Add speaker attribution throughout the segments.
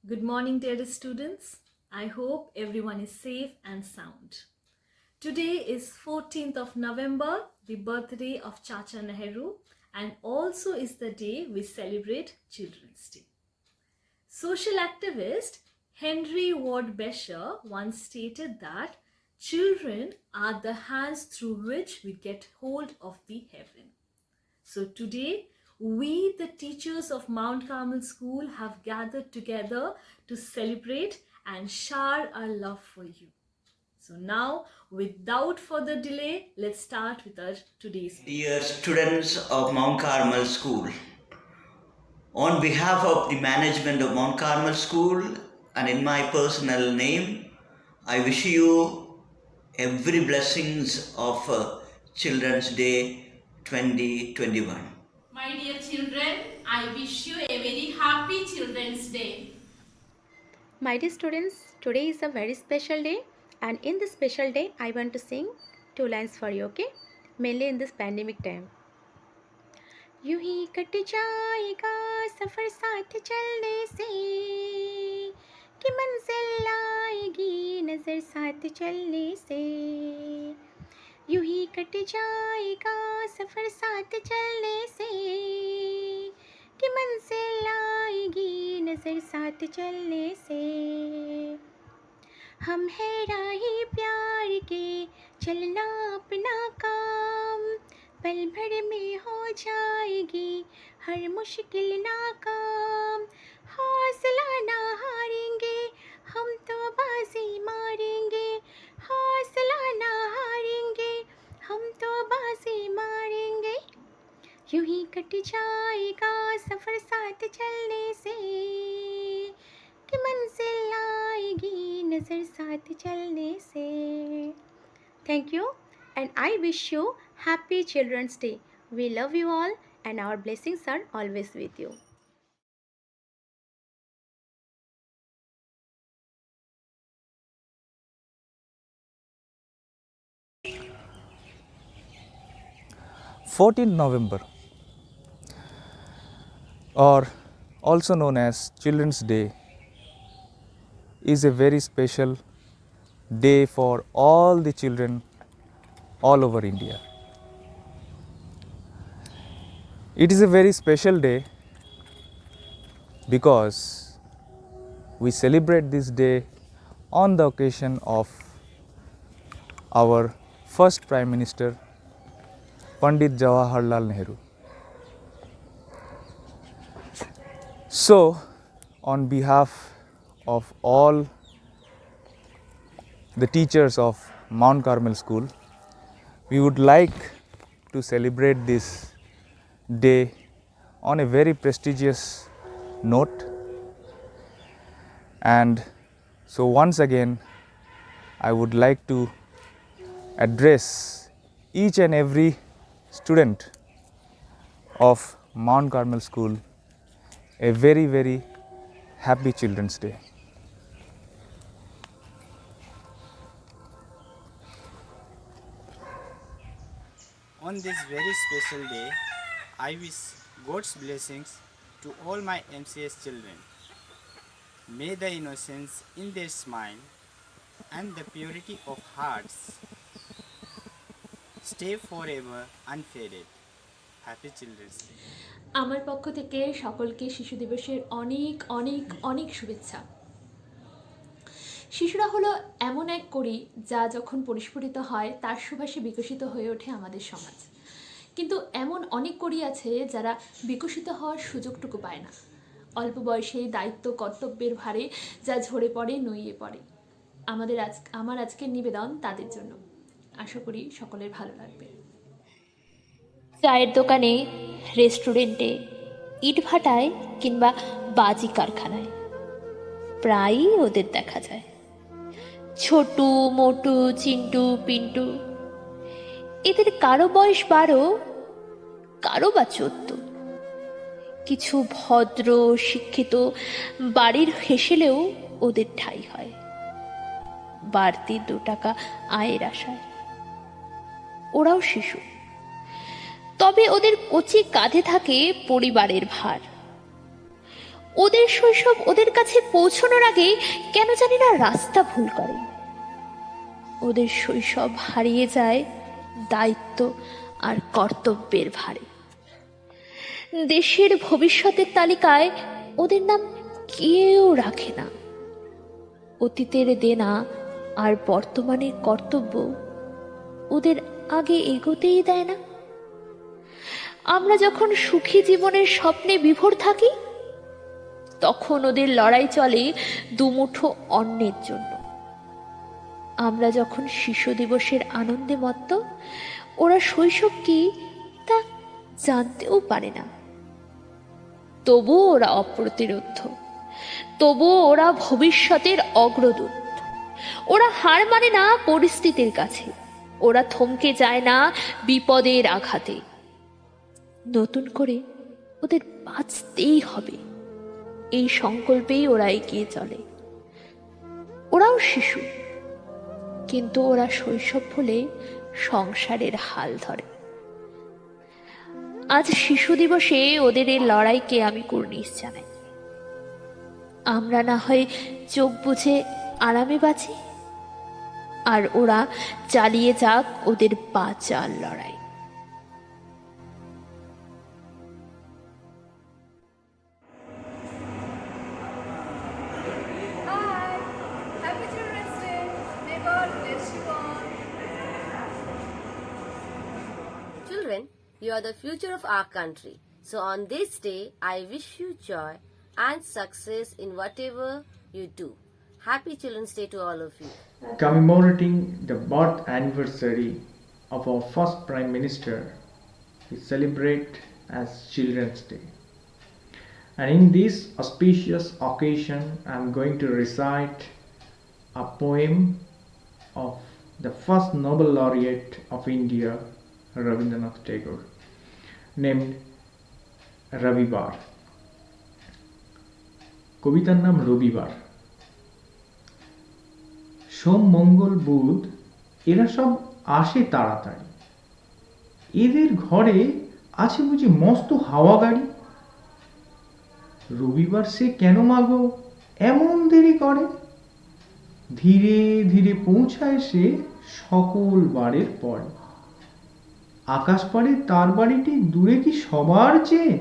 Speaker 1: Good morning, dear students. I hope everyone is safe and sound. Today is 14th of November, the birthday of Chacha Nehru, and also is the day we celebrate Children's Day. Social activist Henry Ward Beecher once stated that children are the hands through which we get hold of the heaven. So today, we, the teachers of Mount Carmel School, have gathered together to celebrate and share our love for you. So now, without further delay, let's start with our today's.
Speaker 2: Dear students of Mount Carmel School, on behalf of the management of Mount Carmel School and in my personal name, I wish you every blessings of Children's Day 2021.
Speaker 3: My dear children, I wish you a very happy Children's Day.
Speaker 4: My dear students, today is a very special day, and in this special day, I want to sing 2 lines for you, okay? Mainly in this pandemic time. यूं ही cut जाएगा सफ़र साथ चलने से कि मंजिल आएगी नज़र साथ चलने से यूं ही कट जाएगा सफ़र साथ चलने से कि मंजिल आएगी नज़र साथ चलने से हम हैं राही प्यार के चलना अपना काम पल भर में हो जाएगी हर मुश्किल नाकाम हौसला ना हारेंगे हम तो बाजी मारेंगे हौसला ना हारेंगे हम तो बाजी मारेंगे यूं ही कट जाएगा सफ़र साथ चलने से कि मंजिल आएगी नज़र साथ चलने से Thank you and I wish you happy Children's Day. We love you all and our blessings are always with you.
Speaker 5: November 14th, or also known as Children's Day, is a very special day for all the children all over India. It is a very special day because we celebrate this day on the occasion of our first Prime Minister, Pandit Jawaharlal Nehru. So, on behalf of all the teachers of Mount Carmel School, we would like to celebrate this day on a very prestigious note. And so once again, I would like to address each and every student of Mount Carmel School a very, very happy Children's Day.
Speaker 6: On this very special day, I wish God's blessings to all my MCS children. May the innocence in their smile and the purity of hearts stay forever unfaded. Happy Children's Day.
Speaker 7: আমার পক্ষ থেকে সকলকে শিশু দিবসের অনেক অনেক অনেক শুভেচ্ছা। শিশুরা হলো এমন এক কড়ি যা যখন পরিস্ফুটিত হয় তার সুবাসে বিকশিত হয়ে ওঠে আমাদের সমাজ। কিন্তু এমন অনেক কড়ি আছে যারা বিকশিত হওয়ার সুযোগটুকু পায় না। অল্প বয়সেই দায়িত্ব কর্তব্যের ভারে যা ঝরে পড়ে নুইয়ে পড়ে। আমার আজকের নিবেদন তাদের জন্য। আশা করি সকলের ভালো লাগবে। চায়ের দোকানে, রেস্টুরেন্টে, ইটভাটায় কিংবা বাজি কারখানায় প্রায়ই ওদের দেখা যায়। ছোটু, মোটু, চিন্টু, পিন্টু, এদের কারো বয়স 12, কারো বা 14। কিছু ভদ্র শিক্ষিত বাড়ির হেসেলেও ওদের ঠাঁই হয় বাড়তি 2 টাকা আয়ের আশায়। ওরাও শিশু, তবে ওদের কচি কাঁধে থাকে পরিবারের ভার।
Speaker 4: ওদের শৈশব ওদের কাছে পৌঁছানোর আগে কেন জানি না রাস্তা ভুল করে। ওদের শৈশব হারিয়ে যায় দায়িত্ব আর কর্তব্যের ভারে। দেশের ভবিষ্যতের তালিকায় ওদের নাম কেউ রাখে না। অতীতের দেনা আর বর্তমানের কর্তব্য ওদের আগে এগোতেই দেয় না। আমরা যখন সুখী জীবনের স্বপ্নে বিভোর থাকি, তখন ওদের লড়াই চলে দুমুঠো অন্নের জন্য। আমরা যখন শিশু দিবসের আনন্দে মত্ত, ওরা শৈশব কি তা জানতেও পারে না। তবুও ওরা অপ্রতিরোধ্য, তবুও ওরা ভবিষ্যতের অগ্রদূত। ওরা হার মানে না পরিস্থিতির কাছে, ওরা থমকে যায় না বিপদের আঘাতে। নতুন করে ওদের বাঁচতেই হবে, এই সংকল্পেই ওরা এগিয়ে চলে। ওরাও শিশু, কিন্তু ওরা শৈশব ভুলে সংসারের হাল ধরে। আজ শিশু দিবসে ওদের এই লড়াইকে আমি কুর্নিশ জানাই। আমরা না হয় চোখ বুঝে আরামে বাঁচি, আর ওরা চালিয়ে যাক ওদের বাঁচার লড়াই।
Speaker 1: Hi, happy Children's Day. May God bless you all.
Speaker 8: Children, you are the future of our country. So on this day, I wish you joy and success in whatever you do. Happy Children's Day to all of you.
Speaker 9: Commemorating the birth anniversary of our first Prime Minister, we celebrate as Children's Day. And in this auspicious occasion, I am going to recite a poem of the first Nobel laureate of India, Rabindranath Tagore, named রবিবার। কবিতার নাম রবিবার। সোম মঙ্গল বুধ এরা সব আসে তাড়াতাড়ি, এদের ঘরে আছে বুঝি মস্ত হাওয়া গাড়ি। রবিবার সে কেন মাগো এমন দেরি করে, ধীরে ধীরে পৌঁছায় সে সকল বারের পরে। আকাশ পারে তার বাড়িটি দূরে কি সবার চেয়ে,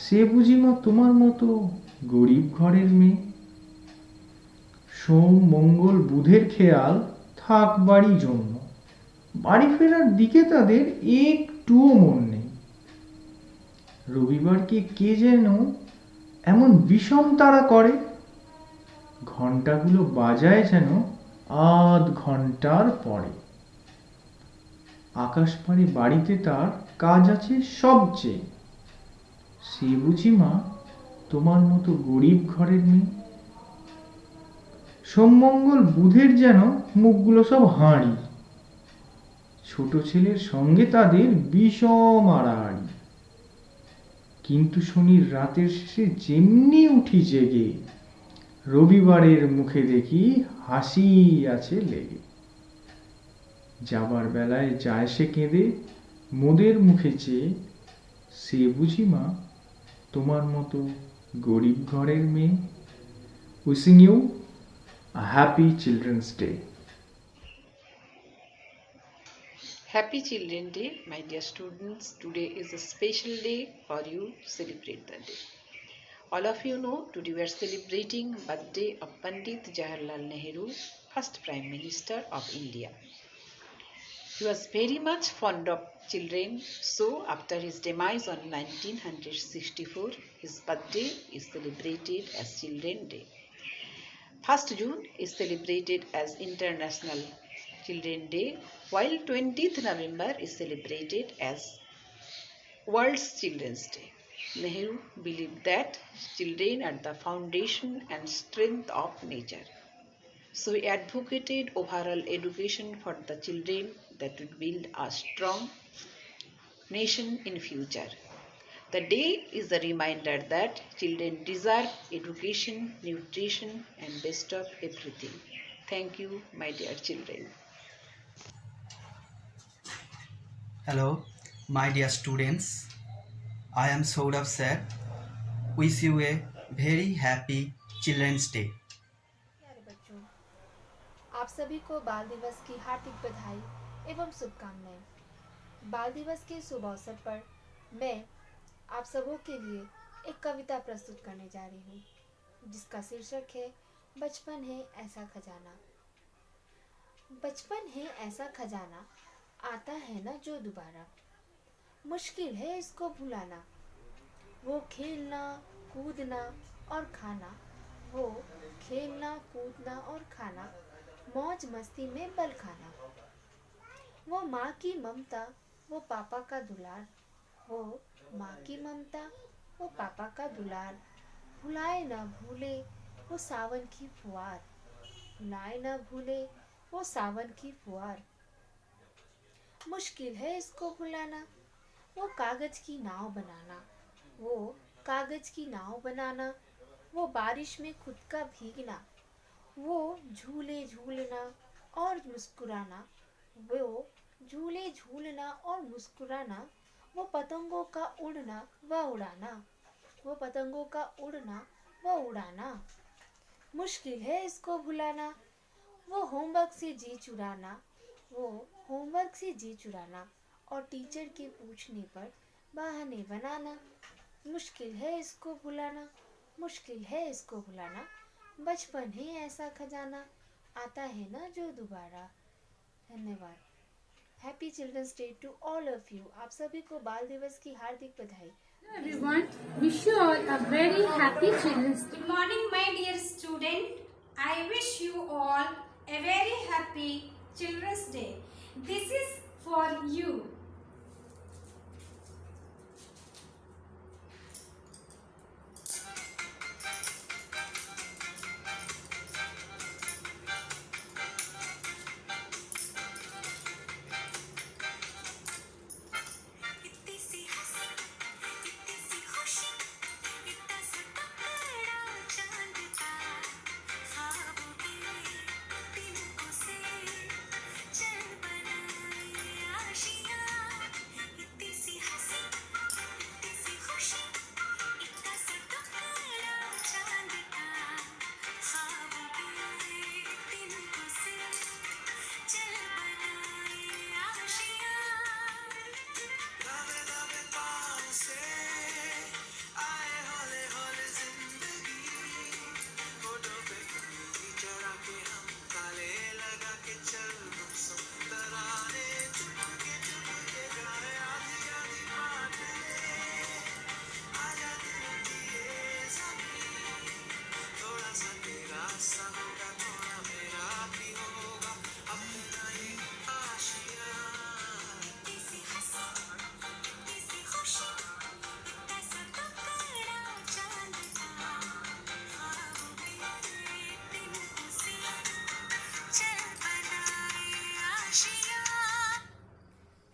Speaker 9: সে বুঝি মা তোমার মতো গরিব ঘরের মেয়ে। সোম মঙ্গল বুধের খেয়াল থাক বাড়ি জন্য, বাড়ি ফেরার দিকে তাদের একটুও মন নেই। রবিবারকে কে যেন এমন বিষম তাড়া করে, ঘন্টাগুলো বাজায় যেন আধ ঘন্টার পরে। আকাশ পাড়ে বাড়িতে তার কাজ আছে সবচেয়ে, সে বুঝি মা তোমার মতো গরিব ঘরের মেয়ে। সোমমঙ্গল বুধের যেন মুখগুলো সব হাঁড়ি, ছোট ছেলের সঙ্গে তাদের বিষম আড়াআড়ি। কিন্তু শনির রাতের শেষে যেমনি উঠি জেগে, রবিবারের মুখে দেখি হাসি আছে লেগে। যাবার বেলায় যায় সে কেঁদে মোদের মুখে চেয়ে, সে বুঝি মা তোমার মতো গরিব ঘরের মেয়ে। Wishing you a happy Children's Day.
Speaker 10: Happy Children's Day, my dear students. Today is a special day for you to celebrate the day. All of you know today we are celebrating birthday of Pandit Jawaharlal Nehru, first Prime Minister of India. He was very much fond of children, so after his demise on 1964, his birthday is celebrated as Children's Day. 1st June is celebrated as International Children's Day, while 20th November is celebrated as World Children's Day. Nehru believed that children are the foundation and strength of nature. So he advocated overall education for the children that would build a strong nation in future. The day is a reminder that children deserve education, nutrition, and best of everything. Thank you, my dear children.
Speaker 11: Hello, my dear students. I am Saurabh sir. Wish you a very happy children's day.
Speaker 12: प्यारे बच्चों, आप सभी को बाल दिवस की हार्दिक बधाई एवं शुभकामनाएं। बाल दिवस के शुभ अवसर पर मैं आप सबों के लिए एक कविता प्रस्तुत करने जा रही हूँ, जिसका शीर्षक है बचपन है ऐसा खजाना। बचपन है ऐसा खजाना, आता है ना जो दोबारा, मुश्किल है इसको भुलाना। वो खेलना कूदना और खाना, वो खेलना कूदना और खाना, मौज मस्ती में बल खाना। वो माँ की ममता, वो पापा का दुलार, वो माँ की ममता, वो पापा का दुलार। भुलाए ना भूले वो सावन की फुहार, भुलाए ना भूले वो सावन की फुहार। मुश्किल है इसको भुलाना, वो कागज की नाव बनाना, वो कागज की नाव बनाना। वो बारिश में खुद का भीगना, वो झूले झूलना और मुस्कुराना, वो झूले झूलना और मुस्कुराना। वो पतंगों का उड़ना व उड़ाना, वो पतंगों का उड़ना व उड़ाना। मुश्किल है इसको भुलाना, वो होमवर्क से जी चुराना, वो होमवर्क से जी चुराना और टीचर के पूछने पर बहाने बनाना। मुश्किल है इसको भुलाना, मुश्किल है इसको भुलाना। बचपन है ऐसा खजाना, आता है ना जो दोबारा। धन्यवाद। Happy children's day to all of you. आप सभी को बाल दिवस की हार्दिक बधाई।
Speaker 13: Everyone, wish you all a very happy Children's Day.
Speaker 14: Good morning, my dear student. I wish you all a very happy Children's Day. This is for you.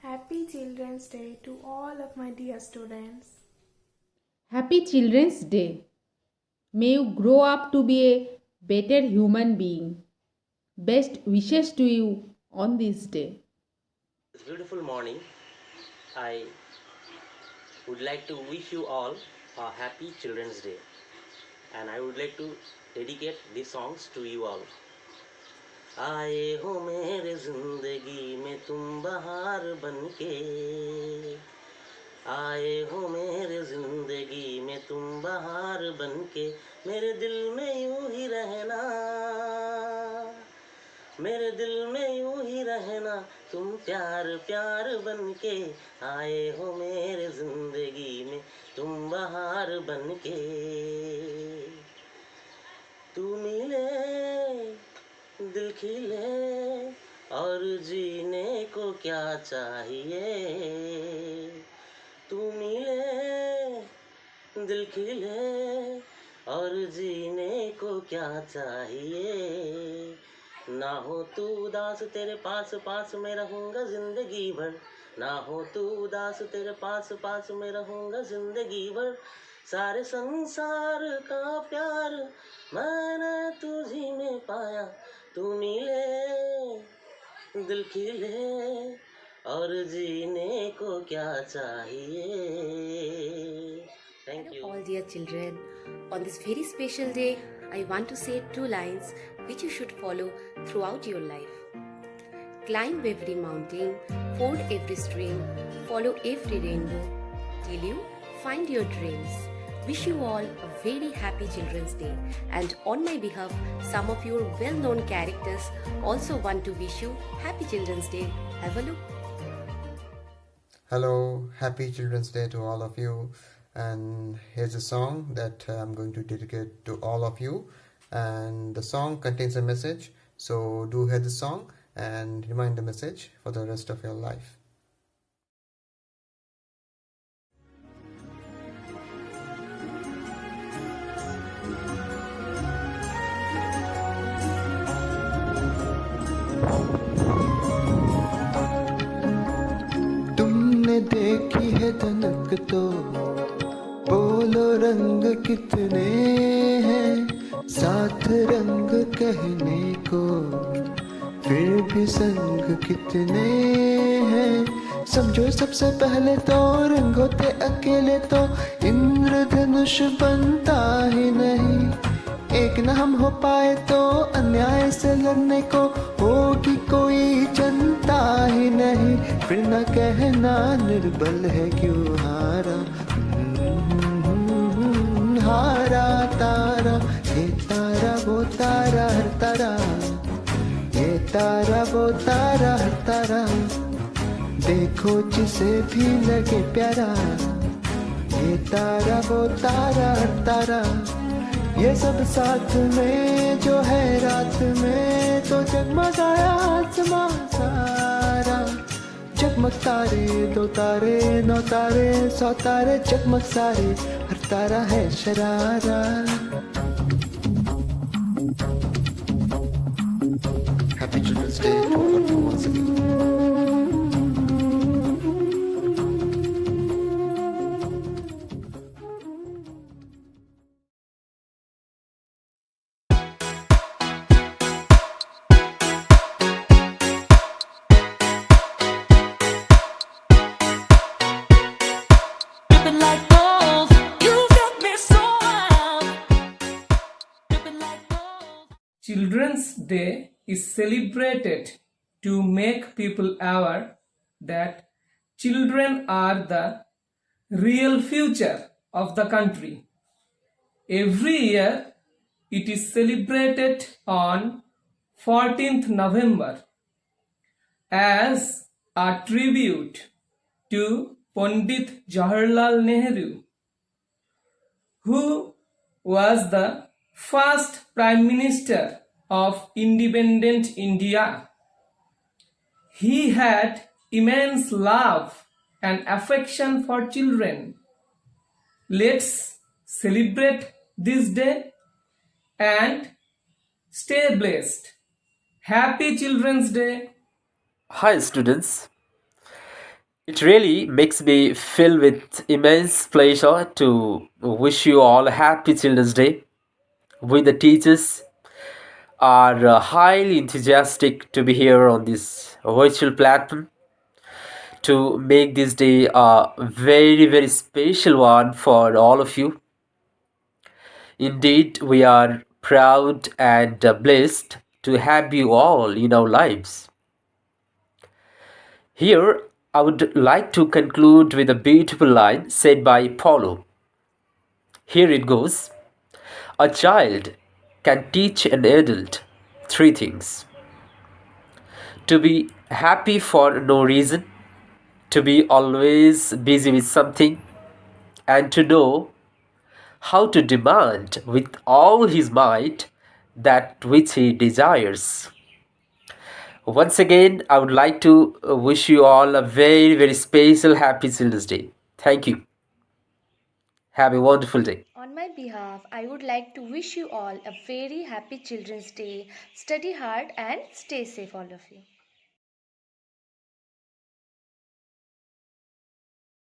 Speaker 12: Happy Children's Day to all of my dear students.
Speaker 13: Happy Children's Day. May you grow up to be a better human being. Best wishes to you on this day.
Speaker 15: This beautiful morning, I would like to wish you all a happy Children's Day, and I would like to dedicate these songs to you all. आए हो मेरे जिंदगी में तुम बहार बनके, आए हो मेरे जिंदगी में तुम बहार बनके, मेरे दिल में यूं ही रहना, मेरे दिल में यूं ही रहना, तुम प्यार प्यार बनके, आए हो मेरे जिंदगी में तुम बहार बनके। तू मिले दिल खिले और जीने को क्या चाहिए, तू मिले दिल खिले और जीने को क्या चाहिए। ना हो तू उदास तेरे पास पास में रहूँगा जिंदगी भर, ना हो तू उदास तेरे पास पास में रहूँगा जिंदगी भर। सारे संसार का प्यार मैंने तुझी में पाया, तू मिले दिल खिले और जीने को क्या चाहिए। Thank you.
Speaker 16: All dear children. On this very special day, I want to say 2 lines which you should follow throughout your life. Climb every mountain, ford every stream, follow every rainbow, till you find your dreams. Wish you all a very happy Children's Day, and on my behalf, some of your well-known characters also want to wish you Happy Children's Day. Have a look.
Speaker 17: Hello, happy Children's Day to all of you. And here's a song that I'm going to dedicate to all of you. And the song contains a message, so do hear the song and remind the message for the rest of your life.
Speaker 18: तुमने देखी है धनक तो बोलो रंग कितने हैं, साथ रंग कहने को फिर भी संग कितने हैं। समझो सबसे पहले तो रंग होते अकेले तो इंद्रधनुष बनता ही नहीं। एक न हम हो पाए तो अन्याय से लड़ने को होगी कोई जनता ही नहीं। फिर न कहना निर्बल है क्यों हारा, हारा तारा, ये तारा वो तारा हर तारा, ये तारा वो तारा हर तारा, देखो जिसे भी लगे प्यारा, ये तारा वो तारा हर तारा। ये सब साथ में जो है रात में तो जगमगाया आसमां सारा। जगमग तारे, 2 तारे, 9 तारे, 100 तारे, जगमग सारे, हर तारा है sharara.
Speaker 17: Happy Children's Day to all of you once again.
Speaker 19: Children's Day is celebrated to make people aware that children are the real future of the country. Every year it is celebrated on 14th November as a tribute to Pandit Jawaharlal Nehru, who was the first Prime Minister of independent India. He had immense love and affection for children. Let's celebrate this day and stay blessed. Happy Children's Day.
Speaker 20: Hi students, it really makes me feel with immense pleasure to wish you all a happy Children's Day. We the teachers are highly enthusiastic to be here on this virtual platform to make this day a very special one for all of you. Indeed, we are proud and blessed to have you all in our lives. Here, I would like to conclude with a beautiful line said by Paulo. Here it goes. A child can teach an adult 3 things: to be happy for no reason, to be always busy with something, and to know how to demand with all his might that which he desires. Once again, I would like to wish you all a very special Happy Children's Day. Thank you. Have a wonderful day.
Speaker 12: On my behalf, I would like to wish you all a very happy Children's Day. Study hard and stay safe, all of you.